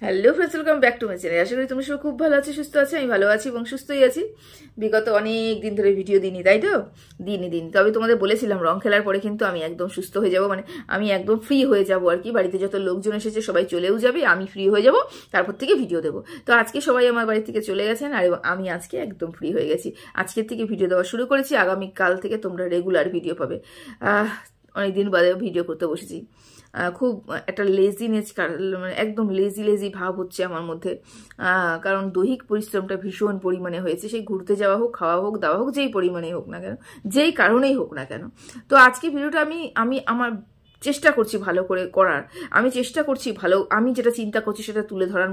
Hello friends, welcome back to my channel. আশা করি তুমি সব খুব ভালো আছো, সুস্থ আছো। আমি ভালো আছি এবং সুস্থই আছি। বিগত অনেক দিন ধরে ভিডিও দিইনি, তাই তো দিন। তবে তোমাদের বলেছিলাম রং খেলার পরে কিন্তু আমি একদম সুস্থ হয়ে যাব, মানে আমি একদম ফ্রি হয়ে যাব আর কি। বাড়িতে যত লোকজন এসেছে সবাই চলেও যাবে, আমি ফ্রি হয়ে যাব, তারপর থেকে ভিডিও দেবো। তো আজকে সবাই আমার বাড়ি থেকে চলে গেছেন আর আমি আজকে একদম ফ্রি হয়ে গেছি। আজকের থেকে ভিডিও দেওয়া শুরু করেছি। আগামীকাল থেকে তোমরা রেগুলার ভিডিও পাবে। অনেকদিন বাদে ভিডিও করতে বসেছি। খুব একটা লেজিনেস, মানে একদম লেজি ভাব হচ্ছে আমার মধ্যে, কারণ দৈহিক পরিশ্রমটা ভীষণ পরিমাণে হয়েছে। সেই ঘুরতে যাওয়া হোক, খাওয়া হোক, দাওয়া হোক, যেই পরিমাণেই হোক না কেন, যেই কারণেই হোক না কেন। তো আজকে ভিডিওটা আমি আমার চেষ্টা করছি ভালো করে করার। আমি চেষ্টা করছি ভালো, আমি যেটা চিন্তা করছি সেটা তুলে ধরার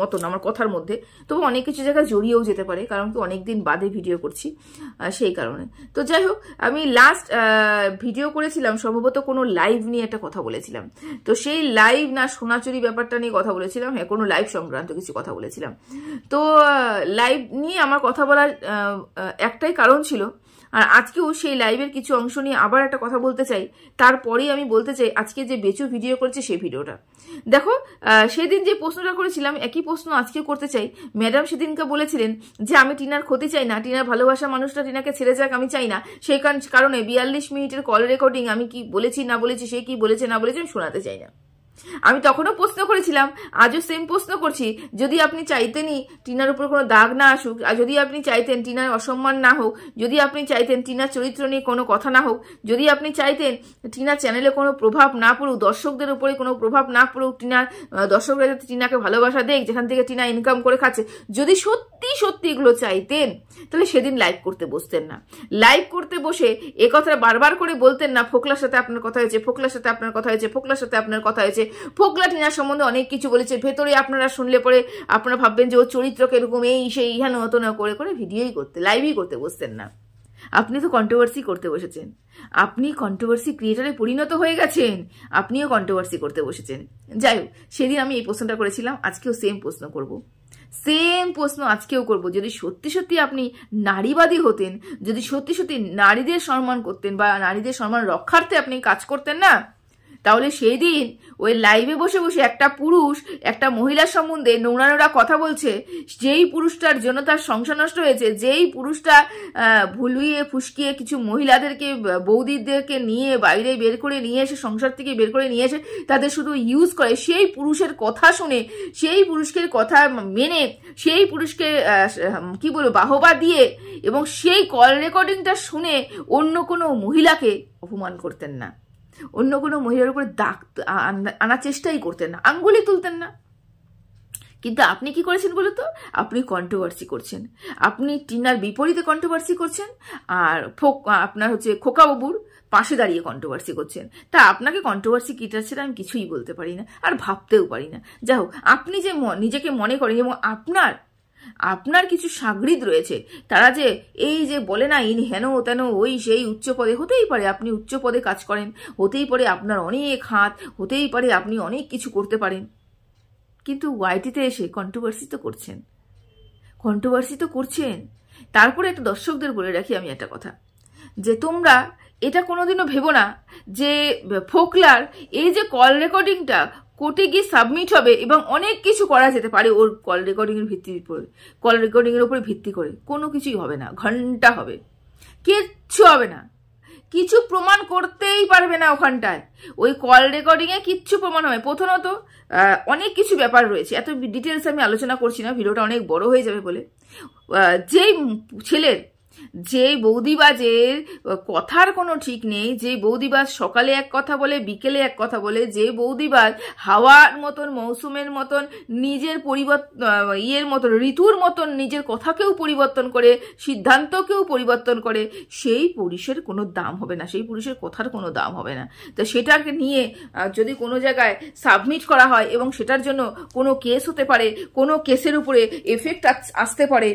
মতন আমার কথার মধ্যে। তবু অনেক কিছু জায়গায় জড়িয়েও যেতে পারে, কারণ কি অনেকদিন বাদে ভিডিও করছি, সেই কারণে। তো যাই হোক, আমি লাস্ট ভিডিও করেছিলাম সম্ভবত কোনো লাইভ নিয়ে একটা কথা বলেছিলাম। তো সেই লাইভ না সোনাচুরি ব্যাপারটা নিয়ে কথা বলেছিলাম, হ্যাঁ কোনো লাইভ সংক্রান্ত কিছু কথা বলেছিলাম। তো লাইভ নিয়ে আমার কথা বলার একটাই কারণ ছিল, আর আজকেও সেই লাইভের কিছু অংশ নিয়ে আবার একটা কথা বলতে চাই। তারপরেই আমি বলতে চাই আজকে যে বেচু ভিডিও করেছে সেই ভিডিওটা দেখো। সেদিন যে প্রশ্নটা করেছিলাম একই প্রশ্ন আজকেও করতে চাই। ম্যাডাম সেদিনকে বলেছিলেন যে আমি টিনার ক্ষতি চাই না, টিনার ভালোবাসা মানুষটা টিনাকে ছেড়ে যাক আমি চাই না। সেই কারণে 42 মিনিটের কল রেকর্ডিং আমি কি বলেছি না বলেছি, সে কি বলেছে না বলেছে আমি শোনাতে চাই না। আমি তখনও প্রশ্ন করেছিলাম, আজও সেম প্রশ্ন করছি। যদি আপনি চাইতেনই টিনার উপর কোনো দাগ না আসুক, আর যদি আপনি চাইতেন টিনার অসম্মান না হোক, যদি আপনি চাইতেন টিনার চরিত্র নিয়ে কোনো কথা না হোক, যদি আপনি চাইতেন টিনার চ্যানেলে কোনো প্রভাব না পড়ুক, দর্শকদের উপরে কোনো প্রভাব না পড়ুক, টিনার দর্শকরা যাতে টিনাকে ভালোবাসা দেখ, যেখান থেকে টিনা ইনকাম করে খাচ্ছে, যদি সত্যি এগুলো চাইতেন তাহলে সেদিন লাইভ করতে বসতেন না। লাইভ করতে বসে এ কথাটা বারবার করে বলতেন না, ফোকলার সাথে আপনার কথা হয়েছে, ফোকলার সাথে আপনার কথা হয়েছে, ফোকলার সাথে আপনার কথা হয়েছে। ফোকলা টিনার সম্বন্ধে অনেক কিছু বলেছে, ভেতরে আপনারা শুনলে পরে আপনারা ভাববেন যে ওর চরিত্রকে এরকম এই সেই ইহা নতুন করে ভিডিওই করতে, লাইভই করতে বসতেন না। আপনি তো কন্ট্রোভার্সি করতে বসেছেন, আপনি কন্ট্রোভার্সি ক্রিয়েটারে পরিণত হয়ে গেছেন, আপনিও কন্ট্রোভার্সি করতে বসেছেন। যাই হোক, সেদিন আমি এই প্রশ্নটা করেছিলাম, আজকেও সেম প্রশ্ন করব, সেম প্রশ্ন আজকেও করব। যদি সত্যি আপনি নারীবাদী হতেন, যদি সত্যি নারীদের সম্মান করতেন বা নারীদের সম্মান রক্ষার্থে আপনি কাজ করতেন না, তাহলে সেই দিন ওই লাইভে বসে একটা পুরুষ একটা মহিলার সম্বন্ধে নোংরা কথা বলছে, যেই পুরুষটার জন্য তার সংসার নষ্ট হয়েছে, যেই পুরুষটা ভুলিয়ে ফুসকিয়ে কিছু মহিলাদেরকে, বৌদিদেরকে নিয়ে বাইরে বের করে নিয়ে এসে, সংসার থেকে বের করে নিয়ে এসে তাদের শুধু ইউজ করে, সেই পুরুষের কথা শুনে, সেই পুরুষের কথা মেনে, সেই পুরুষকে কি বলবো বাহবা দিয়ে, এবং সেই কল রেকর্ডিংটা শুনে অন্য কোনো মহিলাকে অপমান করতেন না, অন্য কোনো মহিলার উপরে দাগ আনার চেষ্টাই করতেন না, আঙ্গুলি তুলতেন না। কিন্তু আপনি কি করেছেন বলো তো? আপনি কন্ট্রোভার্সি করছেন, আপনি টিনার বিপরীতে কন্ট্রোভার্সি করছেন, আর আপনার হচ্ছে খোকাবাবুর পাশে দাঁড়িয়ে কন্ট্রোভার্সি করছেন। তা আপনাকে কন্ট্রোভার্সি কিটার ছেড়ে আমি কিছুই বলতে পারি না, আর ভাবতেও পারি না। যাই হোক, আপনি যে নিজেকে মনে করেন এবং আপনার কিছু সাগরিদ রয়েছে, তারা যে এই যে বলে না ইনি হেন তেন ওই সেই উচ্চ পদে, হতেই পারে আপনি উচ্চ পদে কাজ করেন, হতেই পারে আপনার অনেক হাত, হতেই পারে আপনি অনেক কিছু করতে পারেন, কিন্তু ওয়াইটিতে এসে কন্ট্রোভার্সি তো করছেন। তারপরে একটা দর্শকদের বলে রাখি আমি একটা কথা, যে তোমরা এটা কোনোদিনও ভেবো না যে ফোকলার এই যে কল রেকর্ডিংটা কোর্টে গিয়ে সাবমিট হবে এবং অনেক কিছু করা যেতে পারে ওর কল রেকর্ডিং এর উপরে ভিত্তি করে, কোনো কিছুই হবে না, ঘন্টা হবে, কিচ্ছু হবে না, কিছু প্রমাণ করতেই পারবে না ওখানটায়। ওই কল রেকর্ডিং এ কিচ্ছু প্রমাণ হবে। প্রথমত অনেক কিছু ব্যাপার রয়েছে, এত ডিটেলস আমি আলোচনা করছি না, ভিডিওটা অনেক বড় হয়ে যাবে বলে। যেই ছেলের, যে বৌদিবাজের কথার কোনো ঠিক নেই, যে বৌদিবাজ সকালে এক কথা বলে, বিকেলে এক কথা বলে, যে বৌদিবাজ হাওয়ার মতন, মৌসুমের মতন, নিজের ঋতুর মতন নিজের কথাকেও পরিবর্তন করে, সিদ্ধান্তকেও পরিবর্তন করে, সেই পুরুষের কোনো দাম হবে না, সেই পুরুষের কথার কোনো দাম হবে না। তো সেটাকে নিয়ে যদি কোনো জায়গায় সাবমিট করা হয় এবং সেটার জন্য কোনো কেস হতে পারে, কোনো কেসের উপরে এফেক্ট আসতে পারে,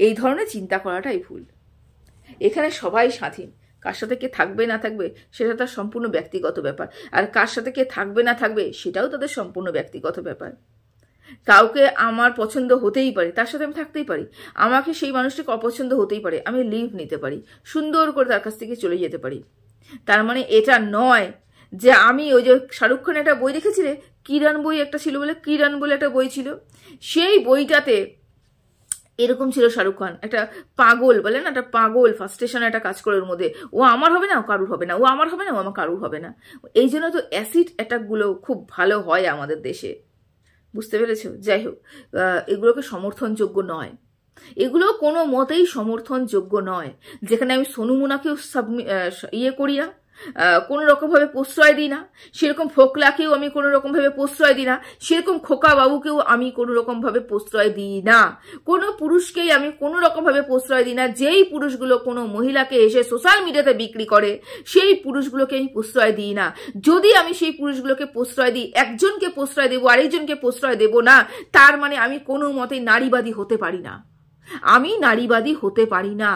এই ধরনের চিন্তা করাটাই ভুল। এখানে সবাই স্বাধীন, কার সাথে কে থাকবে না থাকবে সেটা তার সম্পূর্ণ ব্যক্তিগত ব্যাপার, আর কার সাথে কে থাকবে না থাকবে সেটাও তাদের সম্পূর্ণ ব্যক্তিগত ব্যাপার। কাউকে আমার পছন্দ হতেই পারে, তার সাথে আমি থাকতেই পারি, আমাকে সেই মানুষটাকে অপছন্দ হতেই পারে, আমি লিভ নিতে পারি, সুন্দর করে তার কাছ থেকে চলে যেতে পারি। তার মানে এটা নয় যে আমি ওই যে শাহরুখ খানের একটা বই দেখেছিলে, কিরণ বই একটা ছিল বলে, কিরণ বলে একটা বই ছিল, সেই বইটাতে এরকম ছিল শাহরুখ খান একটা পাগল, বলে না, একটা পাগল ফার্স্টেশনে একটা কাজ করে ওর মধ্যে, ও আমার হবে না, ও কারুর হবে না, ও আমার হবে না, ও আমার কারুর হবে না। এই জন্য তো অ্যাসিড অ্যাটাকগুলো খুব ভালো হয় আমাদের দেশে, বুঝতে পেরেছো? যাই হোক, এগুলোকে সমর্থনযোগ্য নয়, এগুলো কোনো মতেই সমর্থনযোগ্য নয়। যেখানে আমি সোনু মুনাকেও ইয়ে করি না, কোনো রকমভাবে প্রশ্রয় দিই না, সেরকম ফোকলাকেও আমি কোনো রকমভাবে প্রশ্রয় দিই না, সেরকম খোকা বাবুকেও আমি কোনো রকমভাবে প্রশ্রয় দিই না, কোনো পুরুষকেই আমি কোনো রকমভাবে প্রশ্রয় দিই না। যেই পুরুষগুলো কোনো মহিলাকে এসে সোশ্যাল মিডিয়াতে বিক্রি করে সেই পুরুষগুলোকে আমি প্রশ্রয় দিই না। যদি আমি সেই পুরুষগুলোকে প্রশ্রয় দিই, একজনকে প্রশ্রয় দেবো আরেকজনকে প্রশ্রয় দেব না, তার মানে আমি কোনো মতেই নারীবাদী হতে পারি না। আমি নারীবাদী হতে পারি না।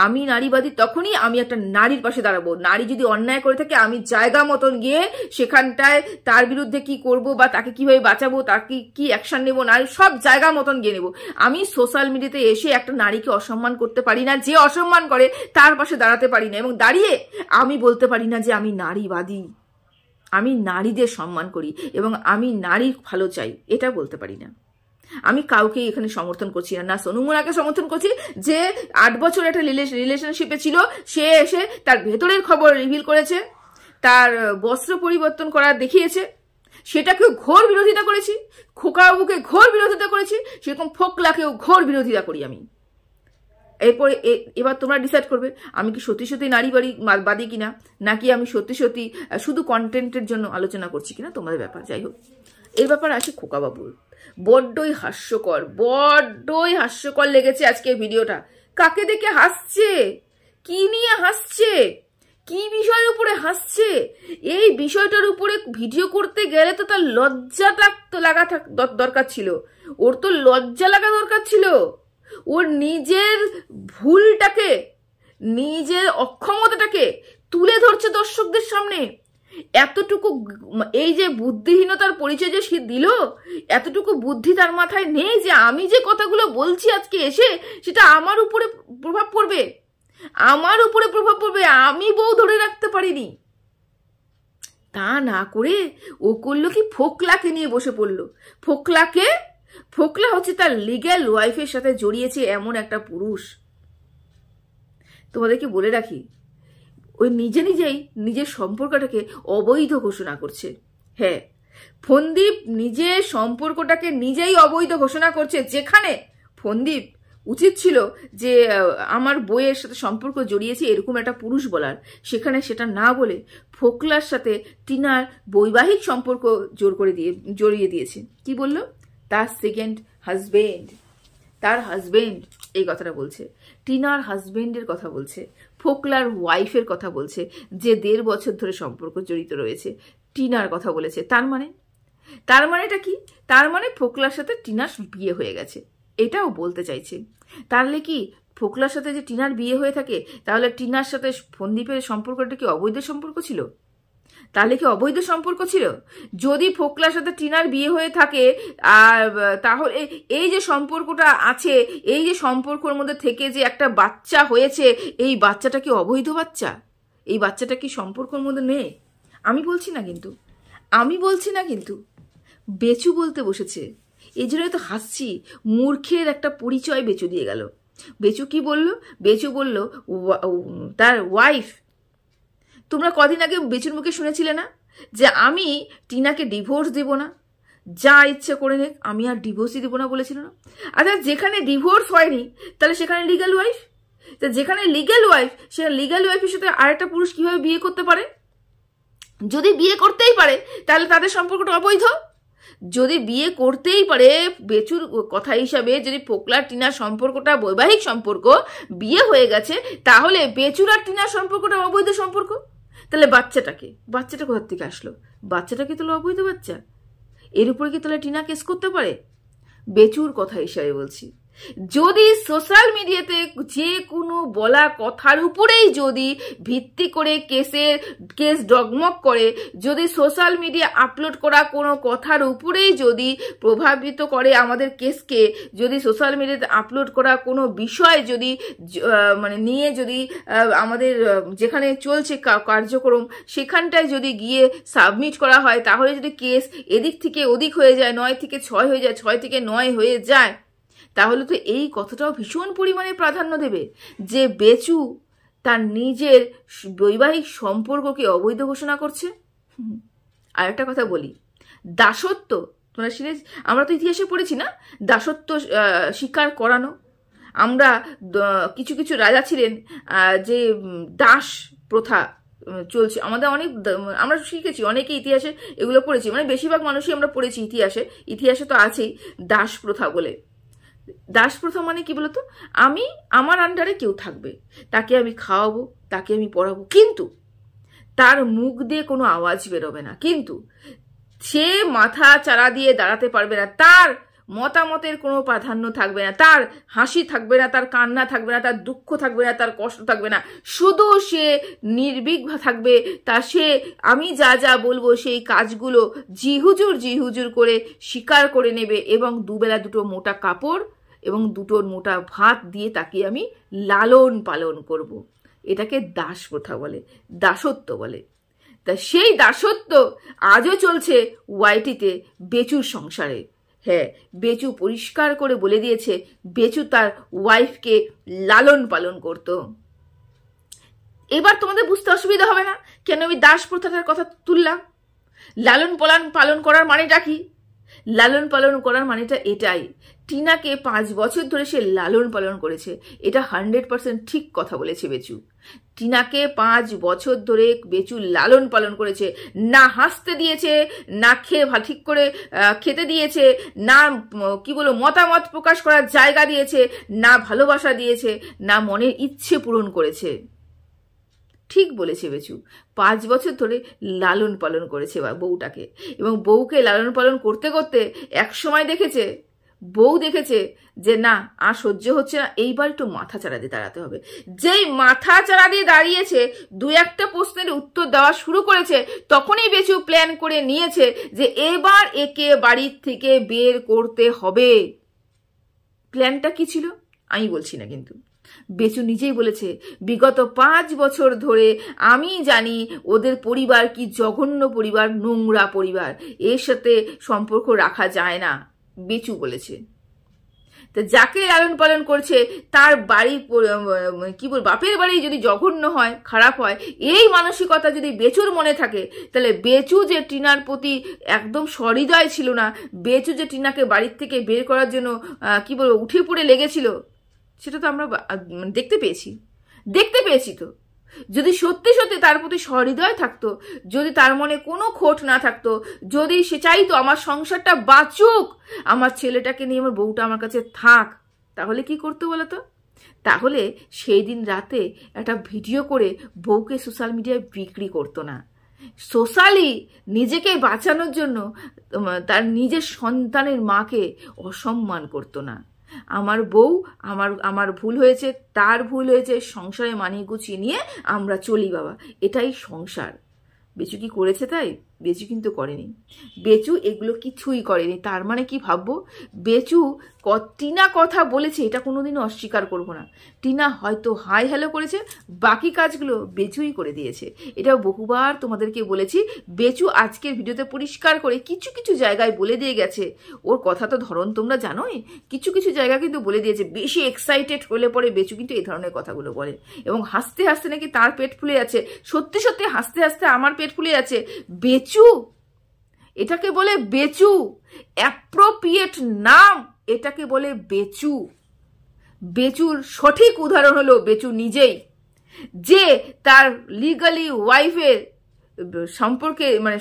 আমি নারীবাদী তখনই আমি একটা নারীর পাশে দাঁড়াবো। নারী যদি অন্যায় করে থাকে আমি জায়গা মতন গিয়ে সেখানটায় তার বিরুদ্ধে কি করব বা তাকে কিভাবে বাঁচাবো, তাকে কি অ্যাকশন নেবো, নারী সব জায়গা মতন গিয়ে নেবো। আমি সোশ্যাল মিডিয়াতে এসে একটা নারীকে অসম্মান করতে পারি না, যে অসম্মান করে তার পাশে দাঁড়াতে পারি না, এবং দাঁড়িয়ে আমি বলতে পারি না যে আমি নারীবাদী, আমি নারীদের সম্মান করি এবং আমি নারীর ভালো চাই, এটা বলতে পারি না। আমি কাউকে এখানে সমর্থন করছি না, না সোনু মুনাকে সমর্থন করছি যে 8 বছর একটা রিলেশনশিপে ছিল, সে এসে তার ভেতরের খবর রিভিল করেছে, তার বস্ত্র পরিবর্তন করা দেখিয়েছে, সেটাকেও ঘোর বিরোধিতা করেছি, খোকাবাবুকে ঘোর বিরোধিতা করেছি, সেরকম ফোকলাকেও ঘোর বিরোধিতা করি আমি। এরপরে এবার তোমরা ডিসাইড করবে আমি কি সত্যি সত্যি নারীবাদী কিনা, নাকি আমি সত্যি সত্যি শুধু কন্টেন্টের জন্য আলোচনা করছি কিনা, তোমাদের ব্যাপার। যাই হোক, এই ব্যাপার আছে খোকাবাবুর। বড্ডই হাস্যকর লেগেছে আজকে ভিডিওটা। কাকে দেখে হাসছে, কি নিয়ে হাসছে, কি বিষয়ের উপরে হাসছে, এই বিষয়টার উপরে ভিডিও করতে গেলে তো তার লজ্জাটা তো লাগা দরকার ছিল, ওর তো লজ্জা লাগা দরকার ছিল। ওর নিজের ভুলটাকে, নিজের অক্ষমতাটাকে তুলে ধরছে দর্শকদের সামনে। এতটুকু এই যে বুদ্ধিহীনতার পরিচয় যে সে দিল, এতটুকু বুদ্ধি তার মাথায় নেই যে আমি যে কথাগুলো বলছি আজকে এসে সেটা আমার উপরে প্রভাব পড়বে, আমার উপরে প্রভাব পড়বে, আমি বউ ধরে রাখতে পারিনি। তা না করে ও করলো কি, ফোকলাকে নিয়ে বসে পড়লো। ফোকলা হচ্ছে তার লিগ্যাল ওয়াইফের সাথে জড়িয়েছে এমন একটা পুরুষ। তোমাদেরকে বলে রাখি, ওই নিজেই নিজের সম্পর্কটাকে অবৈধ ঘোষণা করছে। হ্যাঁ, ফন্দীপ নিজের সম্পর্কটাকে নিজেই অবৈধ ঘোষণা করছে, যেখানে ফন্দীপ উচিত ছিল যে আমার বইয়ের সাথে সম্পর্ক জড়িয়েছে এরকম একটা পুরুষ বলার, সেখানে সেটা না বলে ফোকলার সাথে টিনার বৈবাহিক সম্পর্ক জড়িয়ে দিয়েছে। কি বলল? তার সেকেন্ড হাজবেন্ড, তার হাজবেন্ড এই কথাটা বলছে, টিনার হাজবেন্ডের কথা বলছে, ফোকলার ওয়াইফের কথা বলছে, যে 1.5 বছর ধরে সম্পর্ক জড়িত রয়েছে, টিনার কথা বলেছে। তার মানেটা কি? তার মানে ফোকলার সাথে টিনার বিয়ে হয়ে গেছে, এটাও বলতে চাইছে। তাহলে কি ফোকলার সাথে যে টিনার বিয়ে হয়ে থাকে, তাহলে টিনার সাথে ফন্দীপের সম্পর্কটা কি অবৈধ সম্পর্ক ছিল? তাহলে কি অবৈধ সম্পর্ক ছিল? যদি ফোকলার সাথে টিনার বিয়ে হয়ে থাকে, আর তাহলে এই যে সম্পর্কটা আছে, এই যে সম্পর্কের মধ্যে থেকে যে একটা বাচ্চা হয়েছে, এই বাচ্চাটা কি অবৈধ বাচ্চা? এই বাচ্চাটা কি সম্পর্কের মধ্যে নেই? আমি বলছি না কিন্তু বেচু বলতে বসেছে, এই জন্যই তো হাসছি। মূর্খের একটা পরিচয় বেচু দিয়ে গেল। বেচু কি বলল? বেচু বলল তার ওয়াইফ। তোমরা কদিন আগে বেচুর মুখে শুনেছিলে না যে আমি টিনাকে ডিভোর্স দেব না, যা ইচ্ছে করে নে, আমি আর ডিভোর্সই দেবো না বলেছিল না? আচ্ছা, যেখানে ডিভোর্স হয়নি তাহলে সেখানে লিগ্যাল ওয়াইফ, তা যেখানে লিগ্যাল ওয়াইফ, সেখানে লিগ্যাল ওয়াইফের সাথে আরেকটা পুরুষ কিভাবে বিয়ে করতে পারে? যদি বিয়ে করতেই পারে তাহলে তাদের সম্পর্কটা অবৈধ। যদি বিয়ে করতেই পারে, বেচুর কথা হিসাবে যদি ফোকলা টিনার সম্পর্কটা বৈবাহিক সম্পর্ক, বিয়ে হয়ে গেছে, তাহলে বেচুর আর টিনার সম্পর্কটা অবৈধ সম্পর্ক। তাহলে বাচ্চাটা কোথার থেকে আসলো? বাচ্চাটা কি তাহলে অবৈধ বাচ্চা? এর উপরে কি তাহলে টিনা কেস করতে পারে? বেচুর কথা হিসাবে বলছি। যদি সোশ্যাল মিডিয়াতে যে কোনো বলা কথার উপরেই যদি ভিত্তি করে কেস ডগমগ করে, যদি সোশ্যাল মিডিয়া আপলোড করা কোনো কথার উপরেই যদি প্রভাবিত করে আমাদের কেসকে, যদি সোশ্যাল মিডিয়াতে আপলোড করা কোনো বিষয় যদি মানে নিয়ে যদি আমাদের যেখানে চলছে কার্যক্রম সেখানটায় যদি গিয়ে সাবমিট করা হয়, তাহলে যদি কেস এদিক থেকে ওদিক হয়ে যায়, 9 থেকে 6 হয়ে যায়, 6 থেকে 9 হয়ে যায়, তাহলে তো এই কথাটাও ভীষণ পরিমাণে প্রাধান্য দেবে যে বেচু তার নিজের বৈবাহিক সম্পর্ককে অবৈধ ঘোষণা করছে। আর একটা কথা বলি, দাসত্ব, তোমরা আমরা তো ইতিহাসে পড়েছি না, দাসত্ব স্বীকার করানো। আমরা কিছু কিছু রাজা ছিলেন যে দাস প্রথা চলছে, আমাদের অনেক, আমরা শিখেছি, অনেকে ইতিহাসে এগুলো পড়েছি, মানে বেশিরভাগ মানুষই আমরা পড়েছি ইতিহাসে তো আছেই দাস প্রথা বলে। দাস প্রথা মানে কি বলতো, আমার আন্ডারে কেউ থাকবে, তাকে আমি খাওয়াবো, তাকে আমি পড়াবো, কিন্তু তার মুখ দিয়ে কোনো আওয়াজ বেরোবে না, কিন্তু সে মাথা চারা দিয়ে দাঁড়াতে পারবে না, তার মতামতের কোনো প্রাধান্য থাকবে না, তার হাসি থাকবে না, তার কান্না থাকবে না, তার দুঃখ থাকবে না, তার কষ্ট থাকবে না, শুধু সে নির্ভীক থাকবে। আমি যা যা বলবো সেই কাজগুলো জি হুজুর করে স্বীকার করে নেবে, এবং দুবেলা দুটো মোটা কাপড় এবং দুটো মোটা ভাত দিয়ে তাকে আমি লালন পালন করব। এটাকে দাস প্রথা বলে, দাসত্ব বলে। তা সেই দাসত্ব আজও চলছে ওয়াইটিতে বেচুর সংসারে। হ্যাঁ, বেচু পরিষ্কার করে বলে দিয়েছে বেচু তার ওয়াইফকে লালন পালন করত। এবার তোমাদের বুঝতে অসুবিধা হবে না কেন আমি দাস প্রথাটার কথা তুললাম। লালন পালন করার মানেটা কি? লালন পালন করার মানেটা এটাই, টিনাকে 5 বছর ধরে সে লালন পালন করেছে, এটা 100% ঠিক কথা বলেছে বেচু। টিনাকে 5 বছর ধরে বেচু লালন পালন করেছে, না হাসতে দিয়েছে, না ঠিক করে খেতে দিয়েছে, না কি বলো মতামত প্রকাশ করার জায়গা দিয়েছে, না ভালোবাসা দিয়েছে, না মনের ইচ্ছে পূরণ করেছে। ঠিক বলেছে বেচু, 5 বছর ধরে লালন পালন করেছে বউটাকে, এবং বউকে লালন পালন করতে করতে এক সময় বউ দেখেছে যে না আর সহ্য হচ্ছে না, এইবার একটু মাথা চাড়া দিয়ে দাঁড়াতে হবে। যেই মাথা চাড়া দিয়ে দাঁড়িয়েছে, 2-1টা প্রশ্নের উত্তর দেওয়া শুরু করেছে, তখনই বেচু প্ল্যান করে নিয়েছে যে এবার একে বাড়ির থেকে বের করতে হবে। প্ল্যানটা কি ছিল আমি বলছি না, কিন্তু বেচু নিজেই বলেছে বিগত 5 বছর ধরে আমি জানি ওদের পরিবার কি জঘন্য পরিবার, নোংরা পরিবার, এর সাথে সম্পর্ক রাখা যায় না, বেচু বলেছে। তো যাকে লালন পালন করছে তার বাড়ি কি বল বাপের বাড়ি যদি জঘন্য হয়, খারাপ হয়, এই মানসিকতা যদি বেচুর মনে থাকে, তাহলে বেচু যে টিনার প্রতি একদম সহৃদয় ছিল না, বেচু যে টিনাকে বাড়ির থেকে বের করার জন্য কি বলবো উঠে পড়ে লেগেছিল, সেটা তো আমরা দেখতে পেয়েছি। তো যদি সত্যি সত্যি তার প্রতি সহৃদয় থাকতো, যদি তার মনে কোনো খোট না থাকতো, যদি সে চাইতো আমার সংসারটা বাঁচুক, আমার ছেলেটাকে নিয়ে আমার বউটা আমার কাছে থাক, তাহলে কি করতো বলতো? তাহলে সেই দিন রাতে একটা ভিডিও করে বউকে সোশ্যাল মিডিয়ায় বিক্রি করতো না। সোশ্যালি নিজেকে বাঁচানোর জন্য তার নিজের সন্তানের মাকে অসম্মান করতো না। আমার বউ, আমার ভুল হয়েছে, তার ভুল হয়েছে, সংসারে মানিয়ে গুছিয়ে নিয়ে আমরা চলি বাবা, এটাই সংসার। বেচু কি করেছে তাই? বেচু কিন্তু করেনি, বেচু এগুলো কিছুই করেনি। তার মানে কি ভাববো, বেচু টিনা কথা বলেছে এটা কোনোদিনও অস্বীকার করবো না। টিনা হয়তো হাই হ্যালো করেছে, বাকি কাজগুলো বেচুই করে দিয়েছে। এটাও বহুবার তোমাদেরকে বলেছি। বেচু আজকের ভিডিওতে পরিষ্কার করে কিছু কিছু জায়গায় বলে দিয়ে গেছে, ওর কথা তো ধরন তোমরা জানোই, কিছু কিছু জায়গা কিন্তু বলে দিয়েছে। বেশি এক্সাইটেড হলে পরে বেচু কিন্তু এই ধরনের কথাগুলো বলে, এবং হাসতে হাসতে নাকি তার পেট ফুলে যাচ্ছে, সত্যি সত্যি হাসতে হাসতে আমার পেট ফুলে যাচ্ছে। বেচু, এটাকে বলে বেচু, অ্যাপ্রোপ্রিয়েট নাম, এটাকে বলে বেচু। বেচুর সঠিক উদাহরণ হলো বেচু নিজেই, যে তার লিগালি ওয়াইফের সম্পর্কে মানে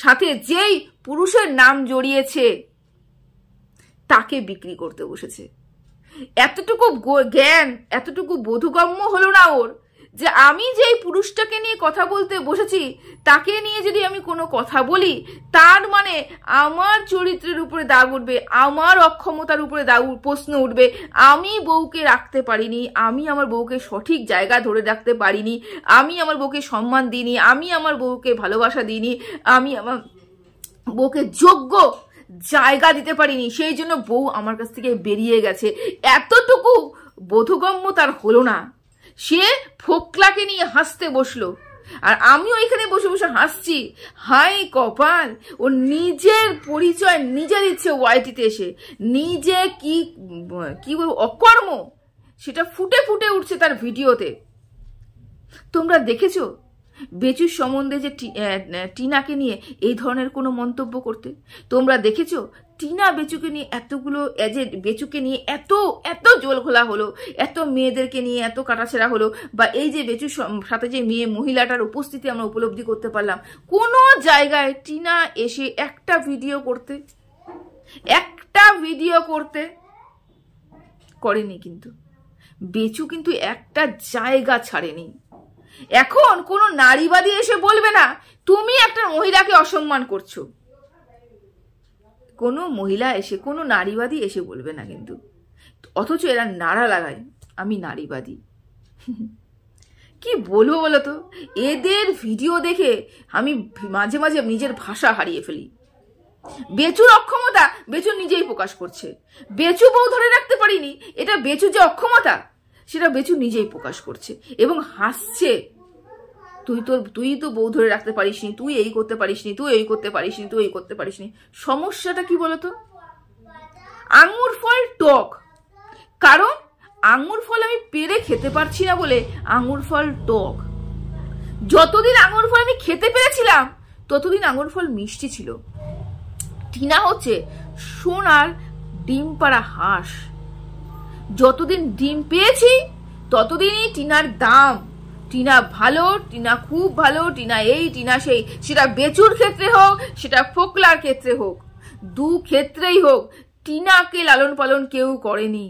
সাথে যেই পুরুষের নাম জড়িয়েছে তাকে বিক্রি করতে বসেছে। এতটুকু জ্ঞান, এতটুকু বোধগম্য হলো না ওর, যে আমি যেই পুরুষটাকে নিয়ে কথা বলতে বসেছি তাকে নিয়ে যদি আমি কোনো কথা বলি, তার মানে আমার চরিত্রের উপরে দাগ উঠবে, আমার অক্ষমতার উপরে প্রশ্ন উঠবে, আমি বউকে রাখতে পারিনি, আমি আমার বউকে সঠিক জায়গা ধরে রাখতে পারিনি, আমি আমার বউকে সম্মান দিইনি, আমি আমার বউকে ভালোবাসা দিইনি, আমি আমার বউকে যোগ্য জায়গা দিতে পারিনি, সেই জন্য বউ আমার কাছ থেকে বেরিয়ে গেছে। এতটুকু বোধগম্য তার হলো না, সে ফোকলাকে নিয়ে হাসতে বসলো, আর আমিও এখানে বসে বসে হাসছি। হাই কপাল, ও নিজের পরিচয় নিজে দিচ্ছে ওয়াইটিতে এসে, নিজে কি কি বলবো অকর্ম সেটা ফুটে ফুটে উঠছে তার ভিডিওতে। তোমরা দেখেছো বেচুর সম্বন্ধে যে টিনাকে নিয়ে এই ধরনের কোনো মন্তব্য করতে? তোমরা দেখেছো টিনা বেচুকে নিয়ে এতগুলো, যে বেচুকে নিয়ে এত এত জল ঘোলা হলো, এত মেয়েদেরকে নিয়ে এত কাটাছেড়া হলো, বা এই যে বেচুর সাথে যে মহিলাটার উপস্থিতি আমরা উপলব্ধি করতে পারলাম, কোনো জায়গায় টিনা এসে একটা ভিডিও করতে করেনি। কিন্তু বেচু কিন্তু একটা জায়গা ছাড়েনি। এখন কোনো নারীবাদী এসে বলবে না তুমি একটা মহিলাকে অসম্মান করছো, কোনো মহিলা এসে, কোনো নারীবাদী এসে বলবে না কিন্তু, অথচ এরা নাড়া লাগায় আমি নারীবাদী। কি বলবো বলো তো, এদের ভিডিও দেখে আমি মাঝে মাঝে নিজের ভাষা হারিয়ে ফেলি। বেচুর অক্ষমতা বেচু নিজেই প্রকাশ করছে, বেচু বউ ধরে রাখতে পারিনি, এটা বেচু যে অক্ষমতা সেটা বেচু নিজেই প্রকাশ করছে এবং হাসছে। তুই তো বউ ধরে রাখতে পারিসনি, তুই এই করতে পারিসনি, তুই এই করতে পারিসনি, তুই এই করতে পারিসনি। সমস্যাটা কি বলতো, আঙুর ফল টক, কারণ আঙুর ফল আমি পেরে খেতে পারছি না বলে আঙুর ফল টক। যতদিন আঙুর ফল আমি খেতে পেরেছিলাম ততদিন আঙুর ফল মিষ্টি ছিল। টিনা হচ্ছে সোনার ডিম পাড়া হাঁস, যতদিন ডিম পেয়েছি ততদিনই টিনার দাম। টিনা ভালো, টিনা খুব ভালো, টিনা এই টিনা সেই, সেটা বেচুর ক্ষেত্রে হোক, সেটা ফোকলার ক্ষেত্রে হোক, দু ক্ষেত্রেই হোক টিনাকে লালন পালন কেউ করেনি,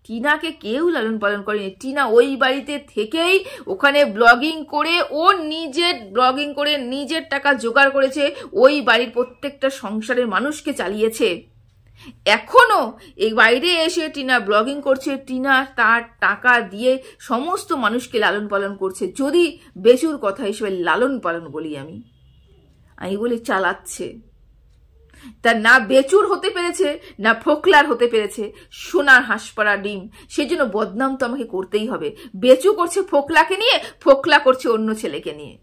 টিনাকে কেউ লালন পালন করেনি। টিনা ওই বাড়িতে থেকেই ওখানে ব্লগিং করে, ও নিজের ব্লগিং করে নিজের টাকা জোগাড় করেছে, ওই বাড়ির প্রত্যেকটা সংসারের মানুষকে চালিয়েছে। এখনো এই বাইরে এসে টিনা ব্লগিং করছে, টিনা তার টাকা দিয়ে সমস্ত মানুষকে লালন পালন করছে। যদি বেচুর কথা হিসেবে লালন পালন বলি আমি বলি চালাচ্ছে, তা না বেচুর হতে পেরেছে না ফোকলার হতে পেরেছে সোনার হাঁসপাড়া ডিম, সেই জন্য বদনাম তো আমাকে করতেই হবে। বেচু করছে ফোকলাকে নিয়ে, ফোকলা করছে অন্য ছেলেকে নিয়ে।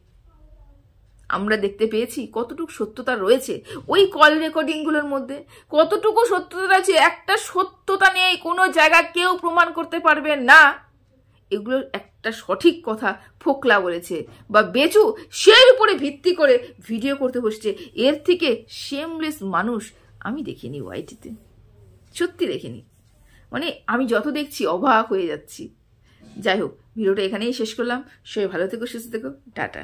আমরা দেখতে পেয়েছি কতটুকু সত্যতা রয়েছে ওই কল রেকর্ডিং গুলোর মধ্যে, কতটুকু সত্যতা আছে। একটা সত্যতা নেই, কোনো জায়গা কেউ প্রমাণ করতে পারবে না এগুলোর একটা সঠিক কথা ফোকলা বলেছে বা বেচু সেই উপরে ভিত্তি করে ভিডিও করতে বসছে। এর থেকে শেমলেস মানুষ আমি দেখিনি ওয়াইটিতে, সত্যি দেখিনি। মানে আমি যত দেখছি অবাক হয়ে যাচ্ছি। যাই হোক, ভিডিওটা এখানেই শেষ করলাম। সবাই ভালো থেকো, সুস্থ থেকো, টাটা।